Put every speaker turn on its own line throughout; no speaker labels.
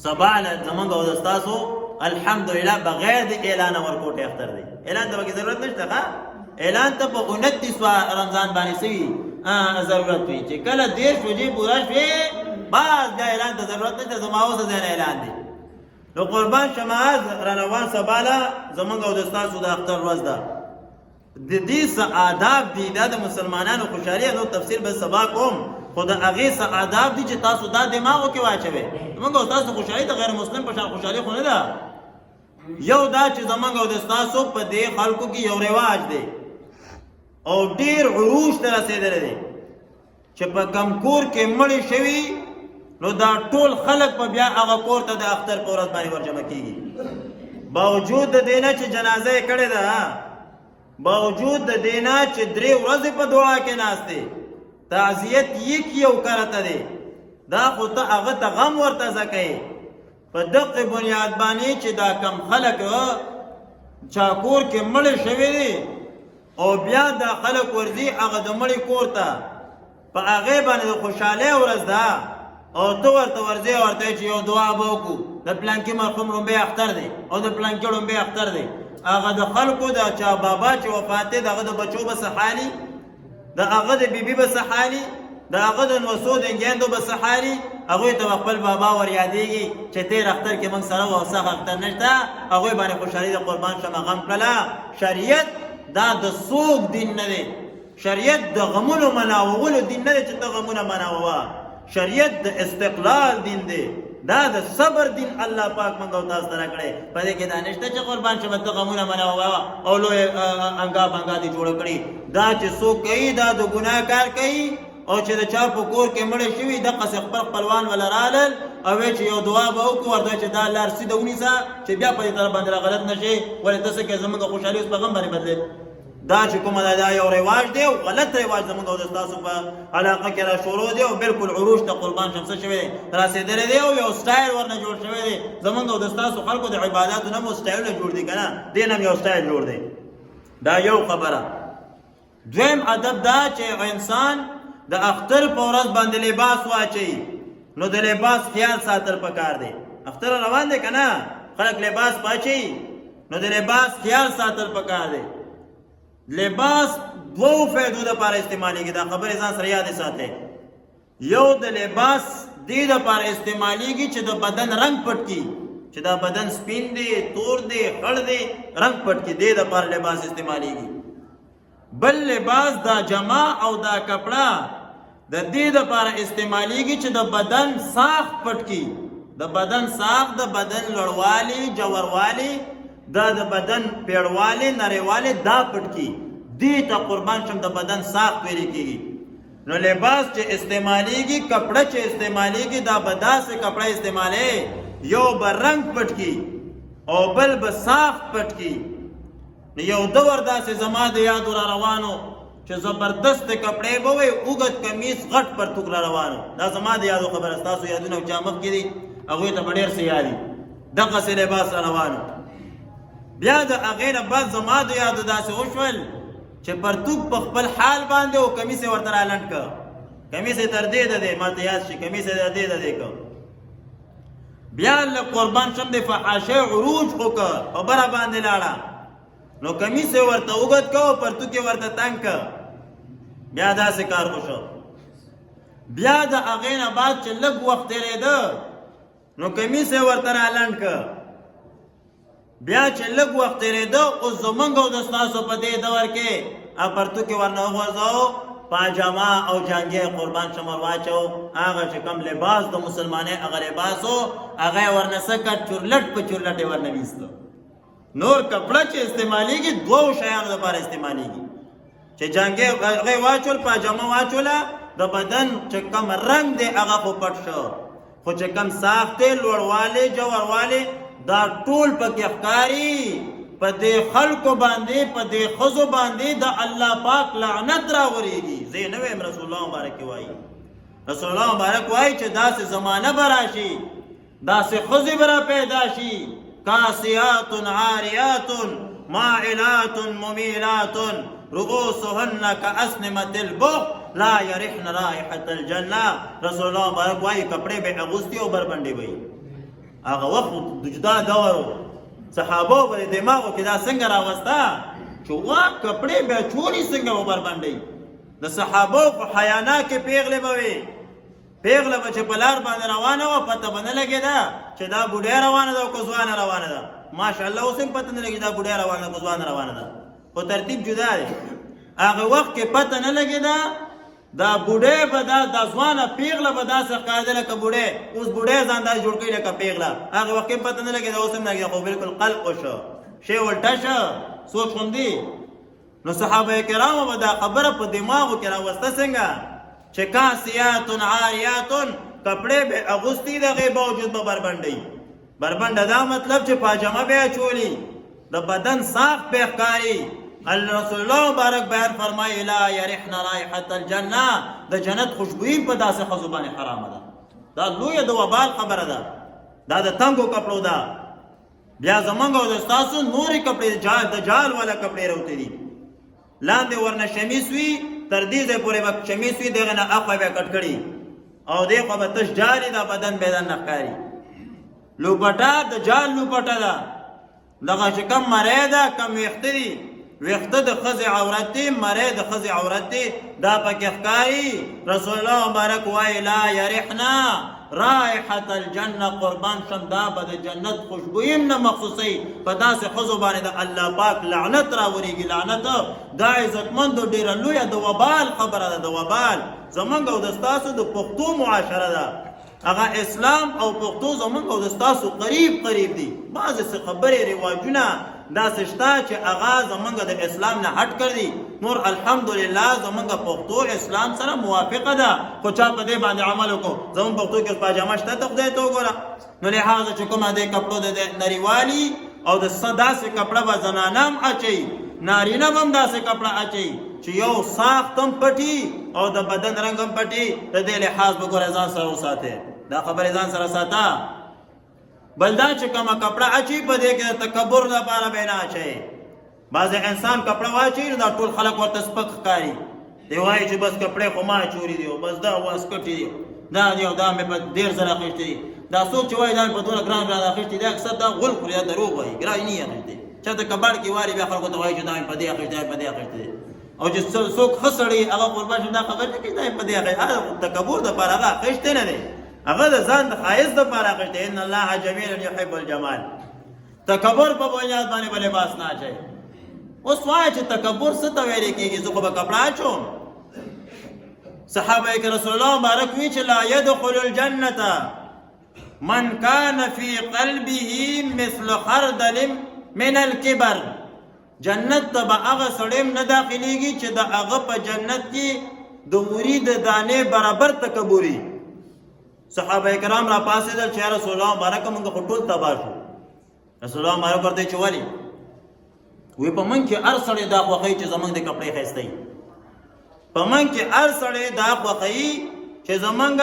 سبا زمونږ او د ستاسو الحمدلله بغیر د اعلان ورکوټه اختر دی. اعلان ته ضرورت نشته ښا. اعلان ته په 29 رمضان باندې سوي ضرورت وي چې کله 10 ورځې پورا شي باز د اعلان ته ضرورت نشته. زما اوس د اعلان دی. نو قربان شماز روان سباله زمونږ او د ستاسو د اختر ورځ ده. د دې څه آداب دي د مسلمانانو خوشحالي نو تفسیر به سبا کوم. خو د هغې څه آداب دي چې تاسو دا دماغو کې واچوئ. زمونږ او ستاسو خوشحالي د غیر مسلم په شان خوشحالي خو نه ده. یو دا چې زمونږ او د ستاسو په دې خلکو کې یو رواج دی او ډېر عروج ته رسېدلی دی چې په کم کور کې مړی شوي نو دا ټول خلک په بیا هغه کور ته د اختر په ورځ باندې ورجمع کېږي. باوجود د دې نه چې جنازه یې کړې ده، باوجود د دې نه چې 3 ورځې په دعا کې ناست دی، تعزیت یې کی او کرته دی، دا خو ته هغه ته غم ورته ځکئ. په دقه بنیاد باندې چې دا کم خلک چا کور کې مړی شوي دي او بیا دا خلک ورځي هغه د مړي کور ته په هغې باندې د خوشحالۍ ورځ ده او ته ورته ورځې ورته چې یو دعا به وکړو د پلانکي مرحوم لومبی اختر دی او د پلانکي لومبی اختر دی. هغه د خلکو د چا بابا چې وفات دی د هغه د بچو به څه حالي، د هغه د بیبي به څه حالي، د هغه د نوسو د انګیندو به څه حالي. هغوی ته خپل بابا ور یادېږي چې تېر اختر کې موږ سره وو او سخت اختر نشته. هغوی باندې خوشحالي د قربان شمه غم کړله. شریعت دا د سوق دین نه دی. شریعت د غمونو مناوولو دین نه دی چې ته غمونه مناووه. شریعت د استقلال دین دی. دا د صبر دین الله پاک موږ او تاسو ته راکړی. په دې کې دا نشته چې قربان شمه ته غمونه مناووه او لوی انګا بنګا دې جوړه کړي. دا چې څوک کوي دا د ګناه کار کوي او چې د چا په کور کې مړی شوي دقسې خپل خپلوان وله رالل او چې یو دعا به وکړو ورته چې دا لار سیده ونیسه چې بیا په دې طرف باندې را غلط نه شي. ولې ته څه کې زموږ خوشحالي اوس په غم باندې بدلې. دا چې کومه دا یو رواج دی او غلط رواج زموږ او د ستاسو په علاقه کې را شروع دی او بالکل عروج ته قربان شمسه شوی دی راسېدلی دی او یو سټایل ورنه جوړ شوی دی. زموږ او د ستاسو خلکو د عباداتو نه مو سټایلونه جوړ دي که نه، دې نه هم یو سټایل جوړ دی. دا یو خبره. دویم ادب دا چې انسان د اختر په ورځ باندې لباس واچوي نو د لباس خیال ساتل پکار دی. اختر روان دی که نه، خلک لباس واچوي نو د لباس خیال ساتل پکار دی. لباس 2 فائدو دپاره استعمالیږي. دا خبرې ځان سره یادې ساتئ. یو د لباس دې دپاره استعمالیږي چې د بدن رنګ پټ کړي، چې دا بدن سپین دی، تور دی، خړ دی، رنګ پټ کړي، دې دپاره لباس استعمالیږي. بل لباس دا جما او دا کپڑا د دې دپاره استعمالیږي چې د بدن ساخت پټ کړي. د بدن ساخت، د بدن لوړوالی، جوړوالی، دا د بدن پیړوالی، نریوالی دا پټ کړي. دې ته قربان شم د بدن ساخت ویل کېږي. نو لباس چې استعمالیږي، کپڑا چې استعمالیږي، دا به داسې کپڑا استعمالي یو به رنګ پټ کړي او بل به ساخت پټ کړي. یو دور داسې زما د یادو را روانو چې زبردست کپڑے به وي، اوږد کمیس، غټ پرتوک را روانو. دا زما د یادو خبره. ستاسو یادونه چا مخکې دي هغوی ته به ډېر څه یاد دي. دغسې لباس را روانو. بیا د هغې نه بعد زما د یادو داسې وشول چې پرتوک په خپل حال باندې او کمیس یې ورته رالنډ که. کمیس یې تر دې د دی، ما ته یاد شي کمیس یې د دې د دی که. بیا لږ قربان شم د فحاشۍ عروج وکړه، په بره باندې لاړه نو کمیس یې ورته اوږد که او پرتوک یې ورته تنګ که. بیا داسې کار وشو. بیا د هغې نه بعد چې لږ وخت تېرېده نو کمیس یې ورته رالنډ که. بیا چې لږ وخت تېرېده اوس زموږ او د ستاسو په دې دور کې پرتوک یې ورنه وغورځاو، پاجامه او جانګې قربان شم ور واچو. هغه چې کوم لباس د مسلمانۍ هغه لباس و هغه یې ورنه څه کړ، چورلټ په چورلټ یې ورنه ویسته. نور کپڑا چې استعمالیږي 2 شیانو دپاره استعمالیږي چې جانګې هغه واچول، پاجامه واچوله، د بدن چې کم رنګ دی هغه خو پټ شو، خو چې کم ساخت دی، لوړوالی، جوړوالی، دا ټول پکې ښکاري. په دې خلکو باندې، په دې ښځو باندې د الله پاک لعنت راورېږي. زه یې نه وایم، رسول الله مبارک وایي. رسول الله مبارک وایي چې داسې زمانه به راشي، داسې ښځې به را پیدا شي، کاسیات عاریات مائلات ممیلات رؤوسهن کاسنمة البخ لا یرحن رائحة الجنه. رسول الله مبارک وایي کپڑے به اغوستي او بربنډې وي. هغه وخت جدا دور صحابو په دماغو کې دا څنګه راوستا چې وا کپڑے به چوری څنګه وبر باندې د صحابو په حیانا کې پیغله بوي پیغله به چې په لار باندې روانه و پته باندې لګیدا چې دا بوډه روانه ده او کوزوانه روانه ده ماشاءالله اوس هم پته نه لګی دا بوډه روانه کوزوانه روانه ده خو ترتیب جدا دی هغه وخت کې پته نه لګیدا دا بوډه به دا ځوانه پیغله به داسې ښکارېده لکه بوډه اوس بوډه ځان داسې جوړ کړي لکه پیغله هغه وخت کې پته نه لګېده اوس هم نه لګېده خو بالکل قلق وشو شی ولټه شه سوچ خوندي نو صحابه کرامو به دا خبره په دماغو کې راوسته څنګه چې کاسیات عاریات کپڑے به اغوستی دغه باوجود به بربنډي بربنډه دا مطلب چې پاجامه به چولی د بدن ساخت به ښکاري رسول الله مبارک بیان فرمایي لا یرحنا رائحة الجنه د جنت خوشبوئی په داسې خزو باندې حرامه ده دا لویه د وبال خبره ده دا د تنګو کپړو ده بیا زمونږ او د ستاسو نورې کپړې د جال والا کپړې راوتې دي لاندې ورنه شمیس وي تر دې ځای پورې به شمیس وي دغه نه اخوا بیا کټ کړي او دې خوا به تش جالې دا بدن بیدن نه ښکاري لوپټه د جال لوپټه ده دغه چې کم مری ده کم ویښته دي ویښته د ښځې عورت دی مری د ښځې عورت دی دا پکې ښکاري رسول الله مبارک وایي لا یرحنا رائحة الجنه قربان شم دا به د جنت خوشبویي هم نه مخصوصوي په داسې ښځو باندې د الله پاک لعنت راورېږي لعنت دا عزتمندو ډېره لویه د وبال خبره ده د وبال زمونږ او د ستاسو د پښتو معاشره ده هغه اسلام او پښتو زمونږ او د ستاسو قریب دي بعضې څه خبرې رواجونه داسې شته چې هغه زمونږ د اسلام نه هټ کړي نور الحمدلله زمونږ پښتو اسلام سره موافقه ده خو چا په دې باندې عمل وکړو زمونږ پښتو کې پاجامه شته ته خدای ته وګوره نو لحاظه چې کومه د کپړو د نریوالي او د داسې کپړه به زنانه هم اچوي نارینه به هم داسې کپړه اچوي چې یو ساخت هم پټي او د بدن رنګ هم پټي د دې لحاظ به ګوره ځان سره وساتئ دا خبرې ځان سره ساته بل دا چې کومه کپړه اچوي په دې کې د تکبر لپاره به نه اچوي بعضې انسان کپړه واچوي نو دا ټول خلک ورته سپک ښکاري دی وایي چې بس کپړې خو ما چوري دي او بس دا واسکټې دي دا دی او دا مې په ډېر زره اخیستې دي دا څوک چې وایي دا مې په دومره ګران اخیستې دي اکثر دا غول خوري دا دروغ وایي ګران نه یې اخیستې چېرته کباړ کې واري بیا خلکو ته وایي چې دا مې په دې اخیستې په دې اخیستې دي او چې څوک ښه سړی هغه قربان شم دا خبر نه کوي دا مې په دې اخیستې تکبر دپاره هغه اخیستې نه دی هغه د ځان د ښایست دپاره اخیستې ان الله جمیل یحب الجمال تکبر په بنیاد باندې به لباس نه اچوي اوس وایه چې تکبر څه ته ویلې کېږي زه خو به کپړه اچوم صحابه که رسول الله مبارک وی چې لا يدخل الجنة من كان في قلبه مثل خردل من الكبر جنت ته به هغه سړی نه داخلېږي چې د هغه په جنت کې د وري د دانې برابر تکبري صحابه کرام را پاسېدل چې یا رسول الله مبارک موږ خو ټول تباه شو رسول الله مبارک ورته چې ولې وی په من کې هر سړی دا خوښوي چې زمونږ د کپړې ښایسته وي په من کې هر سړی دا خوښوي چې زمونږ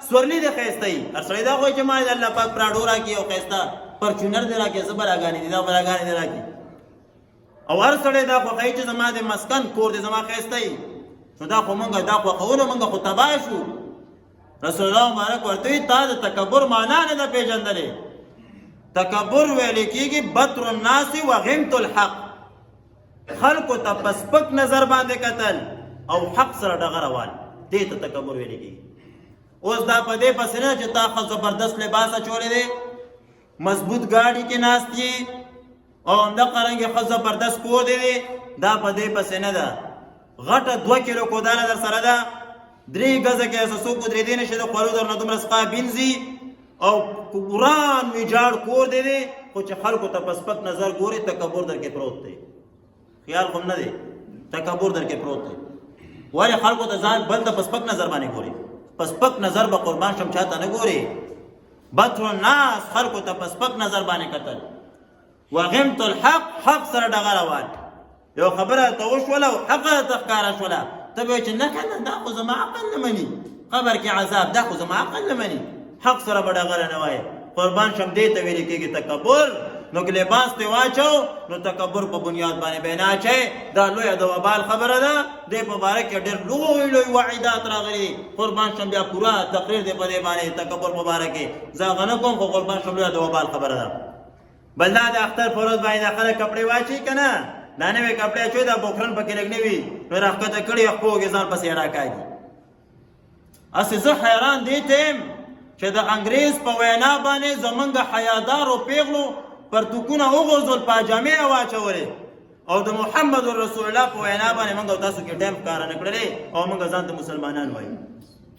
سورلي د ښایسته وي هر سړی دا خوښوي چې ما د الله پاک پراډو راکړي او ښایسته پرچونر دې راکړي زه براګانې دي دا براګانې دې راکړي او هر سړی دا خوښوي چې زما د مسکن کور دې زما ښایسته وي نو دا خو موږ دا خوښو نو موږ خو تباه شو رسول الله مبارک ورته وی تا د تکبر معنا نه ده پېژندلې تکبر ویل کېږي بطر الناس و غمت الحق خلکو ته په سپک نظر باندې کتل او حق سره ډغروال دې ته تکبر ویل کېږي اوس دا په دې پسې نه چې تا ښه زبردست لباس اچولی دی مضبوط ګاډي کې ناست یې او همدغه رنګ یې ښه زبردست کور دی دا په دې پسې نه ده غټه 2 کیلو کوداله در سره ده 3 ګزه کې اسه څوک ودرېدی نه شي د خوړو در نه دومره څخه بینځي او وران ویجاړ کور دی خو چې خلکو ته په سپک نظر ګوري تکبر در کې پروت دی خیال خو نه دی تکبر در کې پروت دی ولې خلکو ته ځان بل ته په سپک نظر باندې ګوري په سپک نظر به قربان شم چاته نه ګوري بطر الناس خلکو ته په سپک نظر باندې کتل وغمت الحق حق سره ډغروال یو خبره ته وشوله او حقه ته ښکاره شوله ته به وایې چې نه کنه دا خو زما عقل نه مني قبر کې عذاب دا خو زما عقل نه مني حق سره به ډغره نه وایې قربان شم دې ته ویل کېږي تکبر نو که لباس ته واچو نو تکبر په بنیاد باندې به نه اچي دا لویه د وبال خبره ده دې په باره کې ډېر لوی وعیدات راغلي قربان شم بیا پورا تقریر دې په دې باندې تکبر په باره کې زه غنه کوم خو قربان شم لویه د وبال خبره ده بل دا د اختر په ورځ باندې خلک کپړې واچي که نه دا نوې کپړې اچوي دا بوکرن پکې لږ نه وي نو راښکته کړي خپوږې ځان پسې اډاکاږي اسې زه حیران دې ته یم چې د انګریز په وینا باندې زمونږ حیادارو پیغلو پرتوکونه وغورځول پاجامې یې واچولې او د محمد رسول الله په وینا باندې موږ او تاسو کې ټایم ښکاره نه کړلې او موږ ځان ته مسلمانان وایو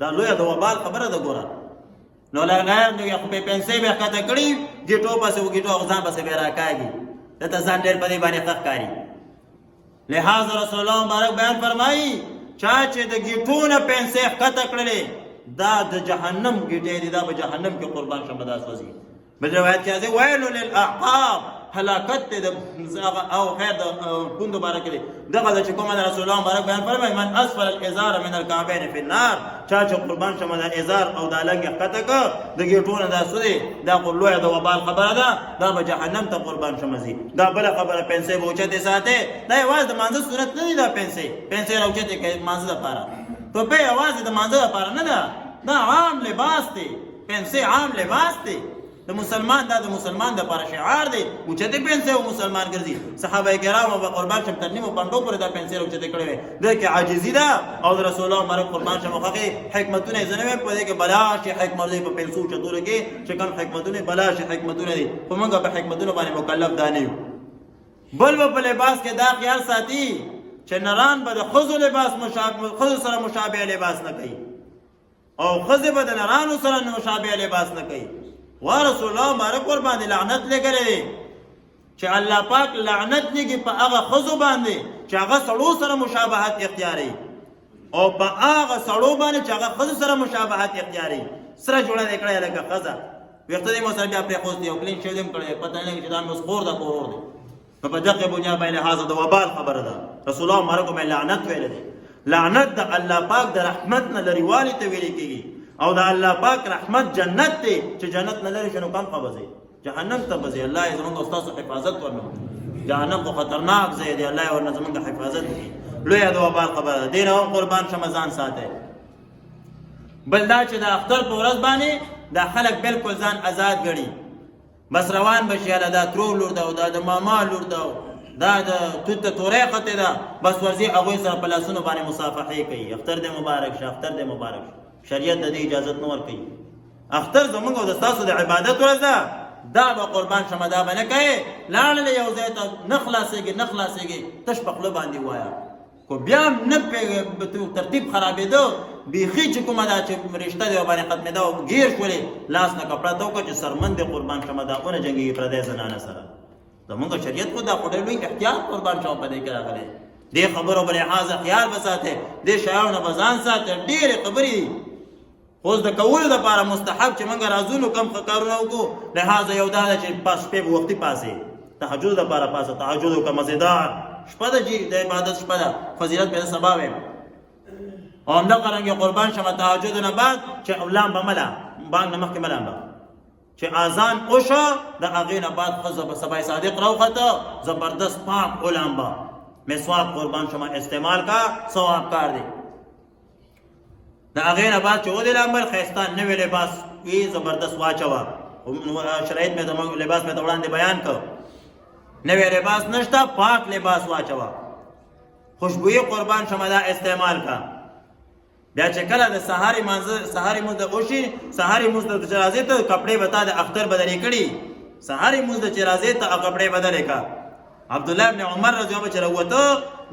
دا لویه د وبال خبره ده ګوره نو لغیر نو خپې پنسۍ به ښکته کړي ګیټو پسې وګیټو او ځان پسې به راکاږي دته ځان ډېر په دې باندې ښه ښکاري لہذا رسول الله مبارک بیان فرمایي چا چې د ګیټو نه پنسۍ ښکته کړلې دا د جهنم ګیټې دي دا به جهنم کې قربان شم دا سوځي بل روایت کې راځي ویل للاعقاب هلاکت دی او خیر د پوندو باره کې دی دغه چې کومه د رسول الله مبارک بیان فرمایي من اسفل الازار من الکعبین فی النار چا چې قربان شم دا ازار او دا لنګ ښکته که د ګیټو نه دا سوځي دا خو لویه د وبال خبره ده دا به جهنم ته قربان شم ځي دا بله خبره پنسۍ به اوچتې ساتې دا یوازې د مانځه صورت نه دی دا پنسۍ راوچتې کوي مانځه دپاره ټوپۍ یوازې د مانځه دپاره نه ده دا عام لباس دی پنسۍ عام لباس دی د مسلمان دا د مسلمان دپاره شعار دی اوچتې پنسۍ و مسلمان ګرځي صحابه کرامو به قربان شم تر نیمو پنډو پورې دا پنسۍ راوچتې کړې وې دې کې عاجزي ده او د رسول الله مبارک قربان شم هغې حکمتونه یې زه نه وایم په دې کې بلا شي حکمت دی په پیسو اوچتولو کې چې کوم حکمتونه بلا شي حکمتونه دي خو موږ په حکمتونو باندې مکلف دا نه یو بل به په لباس کې دا خیال ساتي چې نران به د ښځو لباس ښځو سره مشابه لباس نه کوي او ښځې به د نرانو سره مشابه لباس نه کوي وا رسول الله مبارک ور باندې لعنت لګلی دی چې الله پاک لعنت لګي په هغه ښځو باندې چې هغه سړو سره مشابهت اختیاروي او په هغه سړو باندې چې هغه ښځو سره مشابهت اختیاروي سره جوړه دې کړی لکه ښځه ویښته دې مو سره بیا پرېښوستی او کلین شوی دې هم کړی پته نه لګي چې دا مې اوس خور ده که ورور دی نو په دغې بنیاد باندې لحاظه د وبال خبره ده رسول الله مبارک باندې لعنت ویلی دی لعنت د الله پاک د رحمت نه لرېوالي ته ویلې کېږي او د الله پاک رحمت جنت دی چې جنت نه لرې شي نو کم ښه به ځئ جهنم ته به ځئ الله یې زموږ او ستاسو حفاظت ورنه جهنم خو خطرناک ځای دی الله یې ورنه زموږ حفاظت وکړي لویه د وبال خبره ده دې نه هم قربان شمه ځان ساتئ بل دا چې د اختر په ورځ باندې دا خلک بالکل ځان آزاد ګڼي بس روان به شي دا ترور لور ده او دا د ماما لور ده دا د توت تورې خطې ده بس ورځي هغوی سره په لاسونو باندې مصافحې کوي اختر دې مبارک شه اختر دې مبارک شه شریعت د دې اجازت نه ورکوي اختر زموږ او د ستاسو د عبادت ورځ ده دا به قربان شمه دا به نه کوې لاړلې یو ځای ته نه خلاصېږي تش په خوله باندې ووایه خو بیا هم نه ترتیب خرابېده بیخي چې کومه ده چې رشته دی ورباندې ختمېده او ګیر شولې لاس نه کپړه ته وکړه چې سرمن دې قربان شمه دا ونه جنګېږي پردی زنانه سره زموږ شریعت خو دا خو ډېر لوی احتیاط قربان شمه په دې کې راغلی دې خبرو به لحاظه خیال به ساتئ دې شیانو نه به ځان ساتئ ډېرې خبرې دي خو د کولو دپاره مستحب چې موږ راځو نو کم ښه کارونه وکړو لحاظه یو دا ده چې شپې به وختي پاسې تهجد دپاره پاسه تهجد وکړه مزېدار شپه ده جي د عبادت شپه ده فضیلت به زه سبا وایم او همدغه رنګې قربان شمه تهجد نه بعد چې لامبه مه بانګ نه مخکې مه لامبه چې اذان وشو د هغې نه بعد ښځه به سبای صادق راوخته زبردست پاک ولامبه مسواک قربان شما استعمال کا ثواب کار دی د هغې نه بعد چې ودې لامبل ښایسته نوی لباس وي زبردست واچوه شرایط مې د لباس مې ته وړاندې بیان کړ نوی لباس نشته پاک لباس واچوه خوشبویي قربان شما دا استعمال کا بیا چې کله د سهاري مونځ د وشي سهاري مونځ د چې راځې ته کپړې به تا د اختر بدلې کړي سهاري مونځ د چې راځې ته کپړې بدلې کا عبدالله ابن عمر رضی الله عنه چې راووته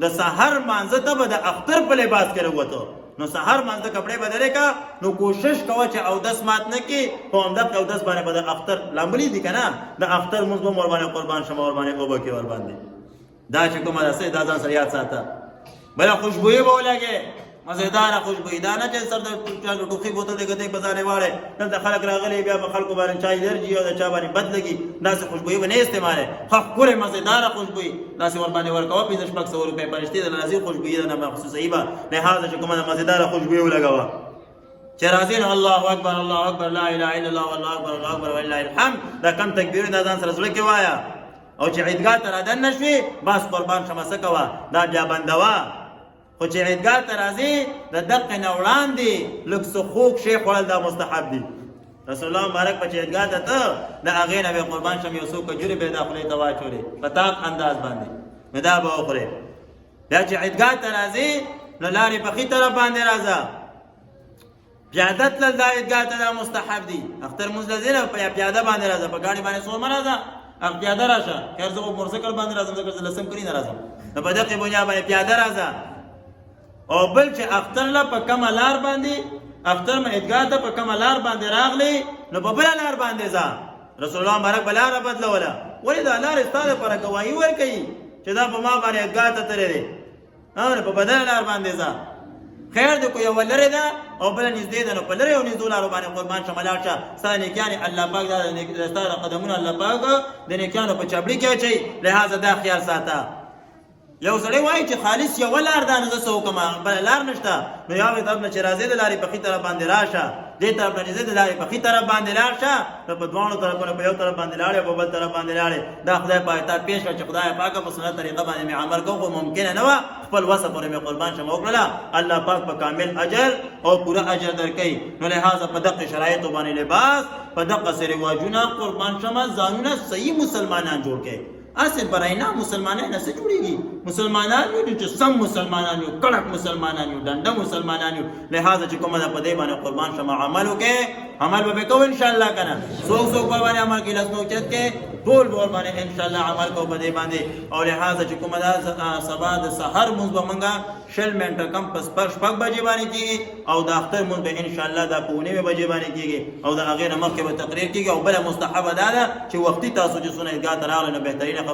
د سحر مانځه ته به د اختر په لباس کې راووته نو سحر مانځه کپړې بدلې کا نو کوشش کوه چې اودس مات نه کړي په همدغه اودس باندې به د اختر لامبلي دي که نه د اختر مونځ به ورباندې قربان شمه ورباندې اوبه کې ورباندې دا چې کومه ده دا ځان سره یاد ساته بله خوشبویي به ولګې مزیداره خوشبویي دا نه چې سر د ټوخي بوتل د ګدۍ په ځانې واړې دلته خلک راغلي بیا په خلکو باندې چا الرجي او د چا باندې بد لګي داسې خوشبویي به نه استعمالوې ښه ښکلې مزیداره خوشبویي داسې ورباندې ورکوه 1500 روپۍ فرشتې د نازي خوشبویي ده نه مخصوصه ای به لحاظه چې کومه د مزیداره خوشبویي ولګوه چې راځي نو الله اکبر الله اکبر لا اله الا الله والله اکبر الله اکبر ولله الحمد دا کم تکبیر دا ځان سره زړه کې وایا او چې عیدګاه ته رادن نشوي بس قربان شمه څه کوه دا بیا بندوه خو چې عیدګاه ته راځي د دقې نه وړاندې لږ څه خوږ شی خوړل دا مستحب دي رسول الله مبارک په چې عیدګاه ته ته د هغې نه به قربان شم یو څو کجورې به یې دا خولې ته واچولې په تاق انداز باندې نو دا به وخورې بیا چې عیدګاه ته راځي نو لارې په ښي طرف باندې راځه پیاده تلل دا عیدګاه ته دا مستحب دي اختر مونځ له ځې نه په پیاده باندې راځه په ګاډي باندې څو مه راځه پیاده راشه خیر زه خو موټرسایکل باندې راځم ځکه زه لسم کلي نه راځم نو په دقې بنیا باندې پیاده راځه او بل چې اختر له په کومه لار باندې اختر مې عیدګاه ته په کومه لار باندې راغلی نو په بله لار باندې ځه رسول الله مبارک به لاره بدلوله ولې دا لارې ستا دپاره ګواهي ورکوي چې دا په ما باندې عیدګاه ته تللی دی نو په بدله لار باندې ځه خیر دی کو یوه لرې ده او بله نږدې ده نو په لرې او نږدو لارو باندې قربان شه ملاړ شه ستا نیکیانې الله پاک دا ستا د قدمونه الله پاک د نیکیانو په چپړي کې اچوي لهذا دا خیال ساته یو سړی وایي چې خالص یوه لار ده نو زه څه وکړم بله لار نشته نو یوې طرف نه چې راځې د لارې په ښي طرف باندې راشه دې طرف نه چې ځې د لارې په ښي طرف باندې لاړ شه نو په دواړو طرفونو په یو طرف باندې لاړې په بل طرف باندې لاړې دا خدای پاک ته پیش کړه چې خدای پاکه په سنت طریقه باندې مې عمل کوم خو ممکنه نه وه خپل وسه پورې مې قربان شم وکړله الله پاک په کامل اجر او پوره اجر درکوي نو لهذا په دقې شرایطو باندې لباس په دقسې رواجونه قربان شمه ځانونه صحیح مسلمانان جوړ کړئ اصل براینا مسلمانان نه څه جوړیږي مسلمانان یو چې سم مسلمانان یو کړک مسلمانان یو ډنډه مسلمانان یو لهذا چې کومه ده په دې باندې قربان شمه عمل وکړئ عمل به کوو ان شاء الله کنه څوک په باندې عمل کې لاس نو چت کې ټول ور باندې ان شاء الله عمل کوو په دې باندې او لهذا چې کومه ده سبا د سحر مونږ به مونږه شل منټه کم پس پر شپږ بجې باندې کېږي او د اختر مونږ به ان شاء الله دا په 9 بجې باندې کېږي او د هغې نه مخکې به تقریر کېږي او بله مستحبه دا ده چې وختي تاسو چې څونه عیدګاه ته راغلی نو بهترینه